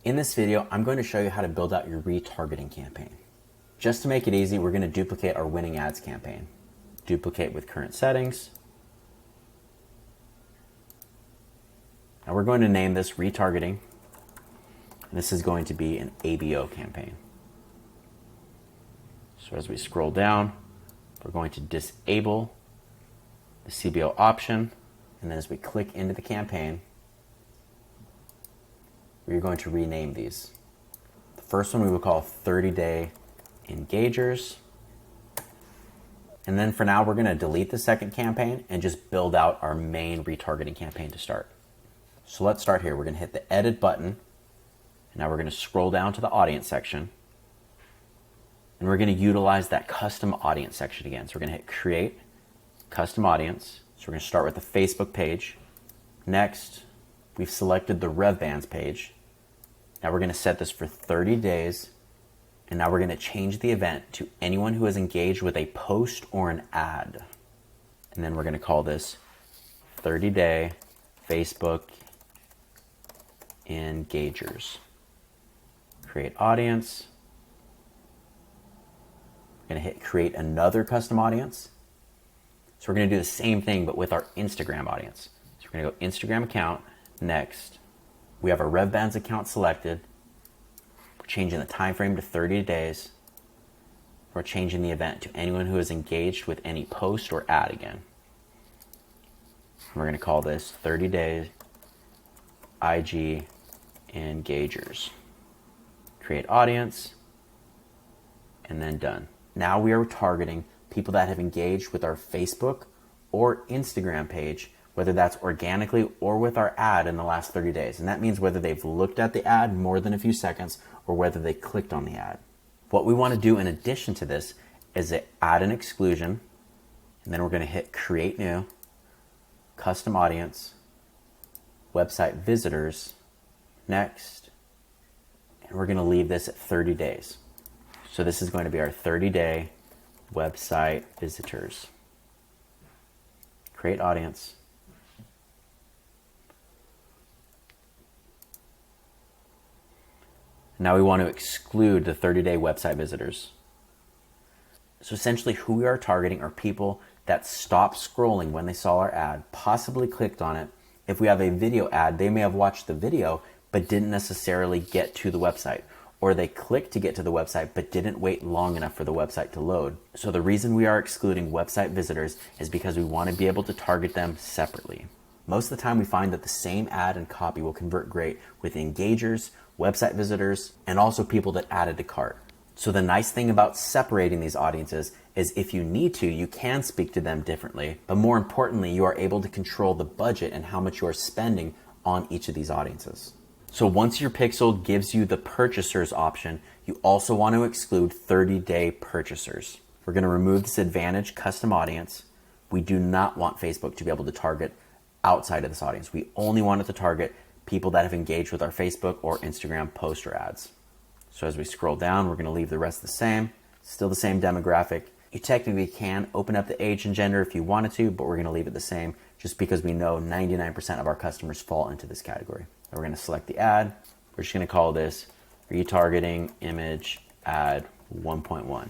In this video, I'm going to show you how to build out your retargeting campaign. Just to make it easy, we're going to duplicate our winning ads campaign. Duplicate with current settings. Now we're going to name this retargeting. And this is going to be an ABO campaign. So as we scroll down, we're going to disable the CBO option. And then as we click into the campaign, we're going to rename these. The first one we will call 30-day engagers. And then for now, we're going to delete the second campaign and just build out our main retargeting campaign to start. So let's start here. We're going to hit the edit button. And now we're going to scroll down to the audience section. And we're going to utilize that custom audience section again. So we're going to hit create custom audience. So we're going to start with the Facebook page. Next, we've selected the Rev Bands page. Now we're going to set this for 30 days. And now we're going to change the event to anyone who has engaged with a post or an ad. And then we're going to call this 30-day Facebook engagers. Create audience. We're going to hit create another custom audience. So we're going to do the same thing, but with our Instagram audience. So we're going to go Instagram account. Next, we have our Rev Bands account selected. We're changing the time frame to 30 days. We're changing the event to anyone who is engaged with any post or ad again. We're going to call this 30 days IG engagers. Create audience, and then done. Now we are targeting people that have engaged with our Facebook or Instagram page, whether that's organically or with our ad in the last 30 days. And that means whether they've looked at the ad more than a few seconds or whether they clicked on the ad. What we want to do in addition to this is to add an exclusion, and then we're going to hit create new, custom audience, website visitors, next, and we're going to leave this at 30 days. So this is going to be our 30-day website visitors. Create audience. Now we want to exclude the 30-day website visitors. So essentially who we are targeting are people that stopped scrolling when they saw our ad, possibly clicked on it. If we have a video ad, they may have watched the video but didn't necessarily get to the website. Or they clicked to get to the website but didn't wait long enough for the website to load. So the reason we are excluding website visitors is because we want to be able to target them separately. Most of the time we find that the same ad and copy will convert great with engagers, website visitors, and also people that added to cart. So the nice thing about separating these audiences is if you need to, you can speak to them differently, but more importantly, you are able to control the budget and how much you are spending on each of these audiences. So once your pixel gives you the purchasers option, you also want to exclude 30-day purchasers. We're going to remove this advantage custom audience. We do not want Facebook to be able to target outside of this audience. We only want it to target people that have engaged with our Facebook or Instagram post or ads. So as we scroll down, we're going to leave the rest the same. Still the same demographic. You technically can open up the age and gender if you wanted to, but we're going to leave it the same just because we know 99% of our customers fall into this category. We're going to select the ad. We're just going to call this retargeting image ad 1.1.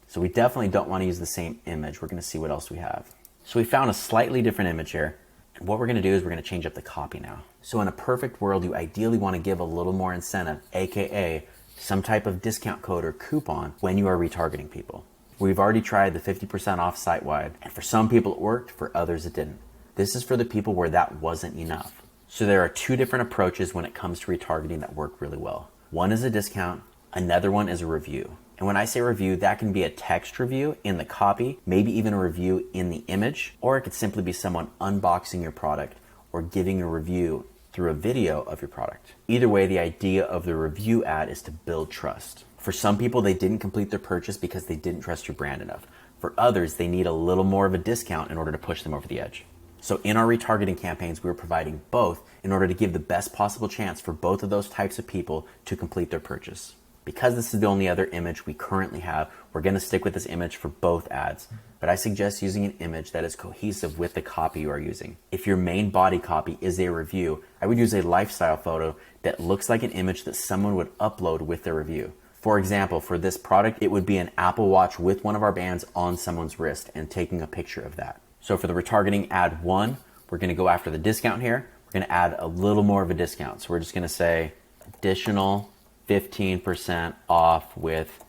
So we definitely don't want to use the same image. We're going to see what else we have. So we found a slightly different image here. And what we're going to do is we're going to change up the copy now. So in a perfect world, you ideally want to give a little more incentive, aka some type of discount code or coupon when you are retargeting people. We've already tried the 50% off site-wide, and for some people it worked, for others it didn't. This is for the people where that wasn't enough. So there are two different approaches when it comes to retargeting that work really well. One is a discount, another one is a review. And when I say review, that can be a text review in the copy, maybe even a review in the image, or it could simply be someone unboxing your product or giving a review through a video of your product. Either way, the idea of the review ad is to build trust. For some people, they didn't complete their purchase because they didn't trust your brand enough. For others, they need a little more of a discount in order to push them over the edge. So in our retargeting campaigns, we're providing both in order to give the best possible chance for both of those types of people to complete their purchase. Because this is the only other image we currently have, we're going to stick with this image for both ads. But I suggest using an image that is cohesive with the copy you are using. If your main body copy is a review, I would use a lifestyle photo that looks like an image that someone would upload with their review. For example, for this product, it would be an Apple Watch with one of our bands on someone's wrist and taking a picture of that. So for the retargeting ad 1, we're going to go after the discount here. We're going to add a little more of a discount. So we're just going to say additional 15% off with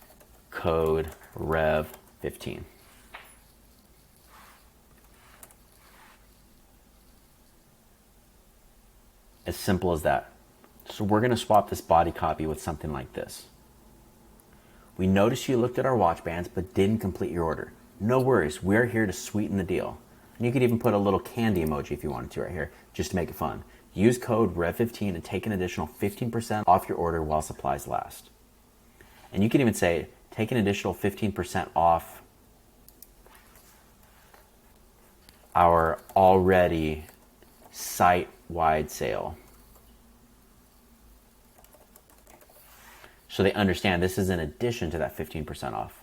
code REV15. As simple as that. So we're going to swap this body copy with something like this. We noticed you looked at our watch bands but didn't complete your order. No worries, we're here to sweeten the deal. And you could even put a little candy emoji if you wanted to right here, just to make it fun. Use code REV15 and take an additional 15% off your order while supplies last. And you can even say, take an additional 15% off our already site-wide sale. So they understand this is in addition to that 15% off.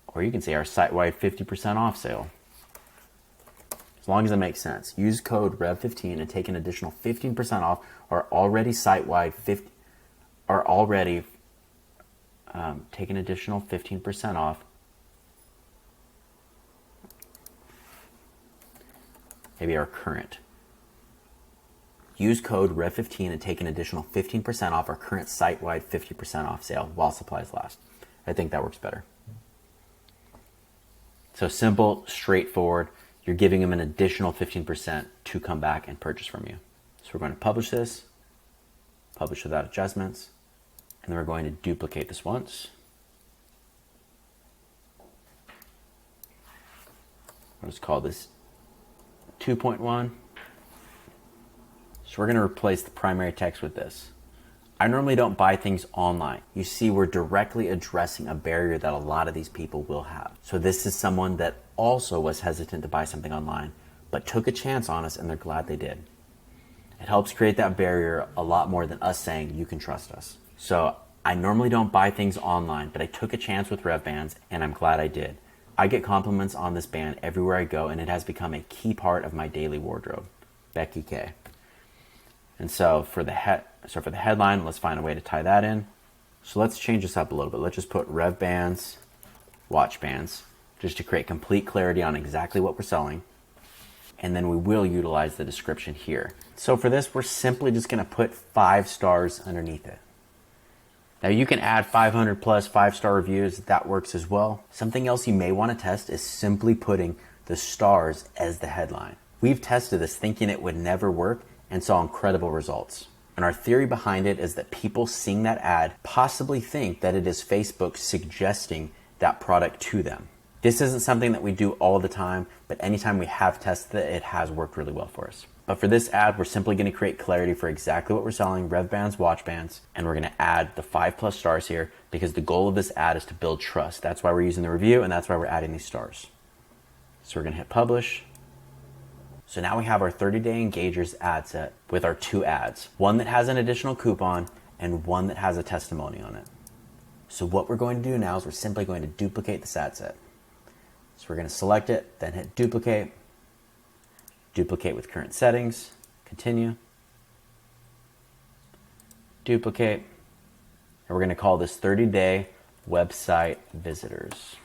Or you can say our site-wide 50% off sale. As long as it makes sense. Use code REV15 and take an additional 15% off our already site-wide take an additional 15% off. Maybe our current. Use code REV15 and take an additional 15% off our current site-wide 50% off sale while supplies last. I think that works better. So simple, straightforward. You're giving them an additional 15% to come back and purchase from you. So we're going to publish this, publish without adjustments, and then we're going to duplicate this once. I'll just call this 2.1. So we're going to replace the primary text with this. I normally don't buy things online. You see, we're directly addressing a barrier that a lot of these people will have. So this is someone that also was hesitant to buy something online, but took a chance on us and they're glad they did. It helps create that barrier a lot more than us saying, you can trust us. So I normally don't buy things online, but I took a chance with Rev Bands and I'm glad I did. I get compliments on this band everywhere I go and it has become a key part of my daily wardrobe. Becky K. And so for the headline, let's find a way to tie that in. So let's change this up a little bit. Let's just put Rev Bands, watch bands, just to create complete clarity on exactly what we're selling. And then we will utilize the description here. So for this, we're simply just going to put 5 stars underneath it. Now you can add 500 plus 5-star reviews. That works as well. Something else you may want to test is simply putting the stars as the headline. We've tested this thinking it would never work and saw incredible results. And our theory behind it is that people seeing that ad possibly think that it is Facebook suggesting that product to them. This isn't something that we do all the time, but anytime we have tested it, it has worked really well for us. But for this ad, we're simply going to create clarity for exactly what we're selling, Rev Bands, watch bands, and we're going to add the 5+ stars here because the goal of this ad is to build trust. That's why we're using the review and that's why we're adding these stars. So we're going to hit publish. So now we have our 30-day engagers ad set with our 2 ads, one that has an additional coupon and one that has a testimony on it. So what we're going to do now is we're simply going to duplicate this ad set. So we're going to select it, then hit duplicate, duplicate with current settings, continue, duplicate, and we're going to call this 30-day website visitors.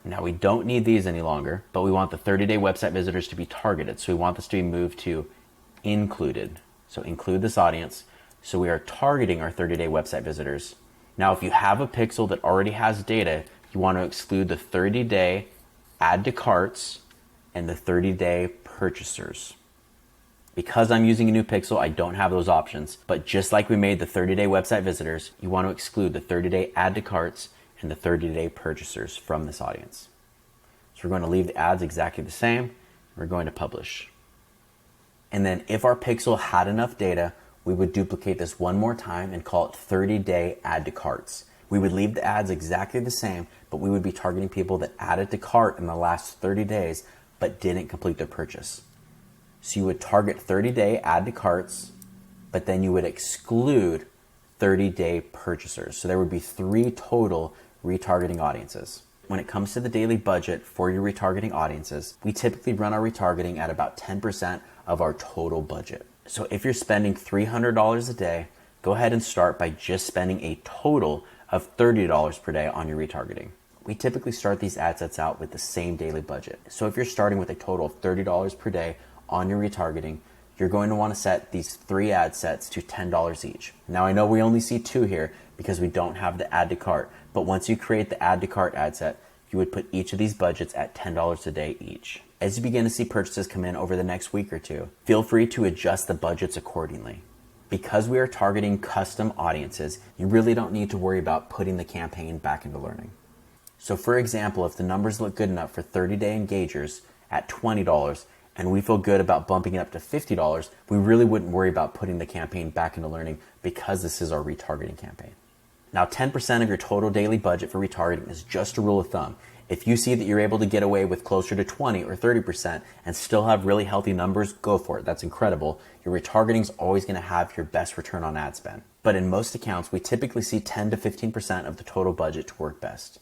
Now we don't need these any longer, but we want the 30-day website visitors to be targeted. So we want this to be moved to included. So include this audience. So we are targeting our 30-day website visitors. Now, if you have a pixel that already has data, you want to exclude the 30-day add to carts and the 30-day purchasers. Because I'm using a new pixel, I don't have those options. But just like we made the 30-day website visitors, you want to exclude the 30-day add to carts and the 30-day purchasers from this audience. So we're going to leave the ads exactly the same. We're going to publish. And then if our pixel had enough data, we would duplicate this one more time and call it 30-day add to carts. We would leave the ads exactly the same, but we would be targeting people that added to cart in the last 30 days, but didn't complete their purchase. So you would target 30-day add to carts but then you would exclude 30-day purchasers. So there would be 3 total retargeting audiences. When it comes to the daily budget for your retargeting audiences, we typically run our retargeting at about 10% of our total budget. So if you're spending $300 a day, go ahead and start by just spending a total of $30 per day on your retargeting. We typically start these ad sets out with the same daily budget. So if you're starting with a total of $30 per day on your retargeting, you're going to want to set these 3 ad sets to $10 each. Now I know we only see 2 here because we don't have the add to cart, but once you create the add to cart ad set, you would put each of these budgets at $10 a day each. As you begin to see purchases come in over the next week or 2, feel free to adjust the budgets accordingly. Because we are targeting custom audiences, you really don't need to worry about putting the campaign back into learning. So for example, if the numbers look good enough for 30-day engagers at $20 and we feel good about bumping it up to $50, we really wouldn't worry about putting the campaign back into learning because this is our retargeting campaign. Now 10% of your total daily budget for retargeting is just a rule of thumb. If you see that you're able to get away with closer to 20 or 30% and still have really healthy numbers, go for it. That's incredible. Your retargeting is always going to have your best return on ad spend. But in most accounts, we typically see 10 to 15% of the total budget to work best.